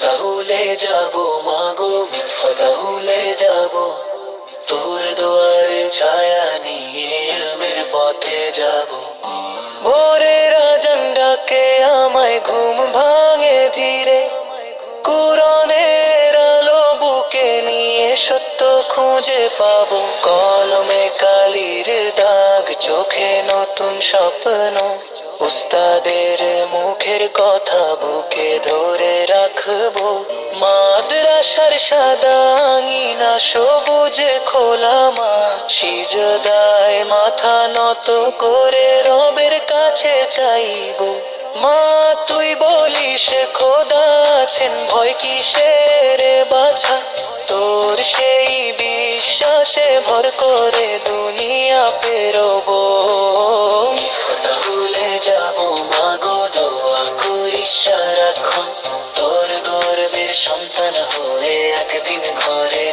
ফতাহুলে যাব মাগো, মিন ফতাহুলে যাব। তোর দুয়ারে ছায়া নিয়ে ইলমের পথে যাব। ভোরের আজান ডাকে আমায়, ঘুম ভাঙে ধীরে। কুরআনের আলো বুকে নিয়ে সত্য খুঁজে পাবো। কলমে কালির দাগ, চোখে নতুন স্বপ্ন। উস্তাদের মুখের কথা বুকে ধরে রাখবো। মাদ্রাসার সাদা আঙিনা, সবুজে খোলা মাঠ, সিজদায় মাথা নত করে রবের কাছে চাইবো। মা তুই বলিস খোদা আছেন, ভয় কিসের বাছা। তোর সেই বিশ্বাসে ভর করে দুনিয়া পেরোবো। ফতাহুলে যাব মাগো, দোয়া করিস সারাক্ষণ। তোর গর্বের সন্তান হয়ে একদিন ঘরে